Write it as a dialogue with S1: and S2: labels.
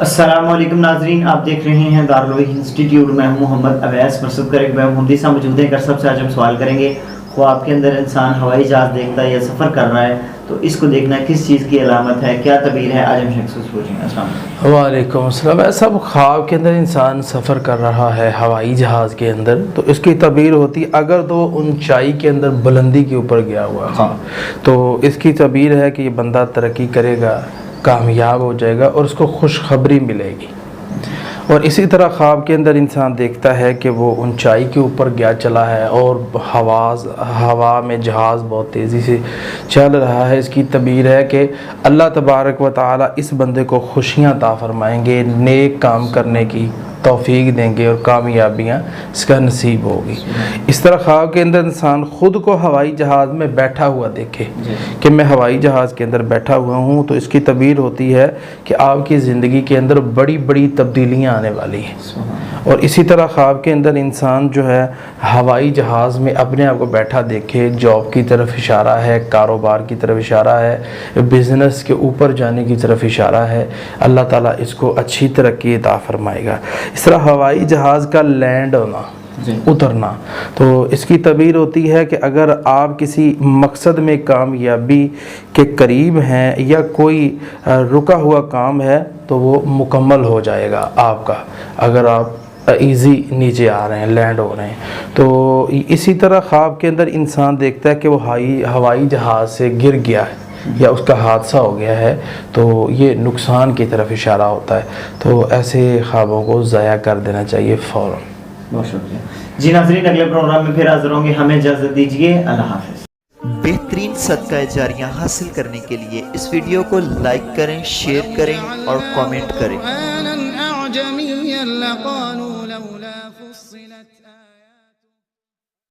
S1: السلام علیکم ناظرین، آپ دیکھ رہے ہیں دارالعلوم انسٹیٹیوٹ میں ہوں محمد اویس مرصد کر ایک ہندی سا موجود ہے۔ سب سے آج ہم سوال کریں گے، خواب کے اندر انسان ہوائی جہاز دیکھتا ہے یا سفر کر رہا ہے تو اس کو دیکھنا کس چیز کی علامت ہے، کیا تعبیر ہے؟ آج ہم شخص سے پوچھیں گے۔ السلام علیکم۔
S2: وعلیکم السلام۔ ایسا خواب کے اندر انسان سفر کر رہا ہے ہوائی جہاز کے اندر تو اس کی تعبیر ہوتی اگر تو اونچائی کے اندر بلندی کے اوپر گیا ہوا ہے تو اس کی تعبیر ہے کہ یہ بندہ ترقی کرے گا، کامیاب ہو جائے گا اور اس کو خوشخبری ملے گی۔ اور اسی طرح خواب کے اندر انسان دیکھتا ہے کہ وہ اونچائی کے اوپر گیا چلا ہے اور ہوا میں جہاز بہت تیزی سے چل رہا ہے، اس کی تعبیر ہے کہ اللہ تبارک و تعالی اس بندے کو خوشیاں عطا فرمائیں گے، نیک کام کرنے کی توفیق دیں گے اور کامیابیاں اس کا نصیب ہوگی۔ اس طرح خواب کے اندر انسان خود کو ہوائی جہاز میں بیٹھا ہوا دیکھے کہ میں ہوائی جہاز کے اندر بیٹھا ہوا ہوں تو اس کی تعبیر ہوتی ہے کہ آپ کی زندگی کے اندر بڑی بڑی تبدیلیاں آنے والی ہیں۔ اور اسی طرح خواب کے اندر انسان جو ہے ہوائی جہاز میں اپنے آپ کو بیٹھا دیکھے، جاب کی طرف اشارہ ہے، کاروبار کی طرف اشارہ ہے، بزنس کے اوپر جانے کی طرف اشارہ ہے، اللہ تعالیٰ اس کو اچھی ترقی عطا فرمائے گا۔ اس طرح ہوائی جہاز کا لینڈ ہونا، اترنا، تو اس کی تعبیر ہوتی ہے کہ اگر آپ کسی مقصد میں کامیابی کے قریب ہیں یا کوئی رکا ہوا کام ہے تو وہ مکمل ہو جائے گا آپ کا، اگر آپ ایزی نیچے آ رہے ہیں، لینڈ ہو رہے ہیں۔ تو اسی طرح خواب کے اندر انسان دیکھتا ہے کہ وہ ہوائی جہاز سے گر گیا ہے یا اس کا حادثہ ہو گیا ہے تو یہ نقصان کی طرف اشارہ ہوتا ہے، تو ایسے خوابوں کو ضائع کر دینا چاہیے فوراً۔
S1: بہت شکریہ جی ناظرین، اگلے پروگرام میں پھر حاضر ہوں گے، ہمیں اجازت دیجیے، اللہ حافظ۔
S3: بہترین صدقہ جاریہ حاصل کرنے کے لیے اس ویڈیو کو لائک کریں، شیئر کریں اور کامنٹ کریں۔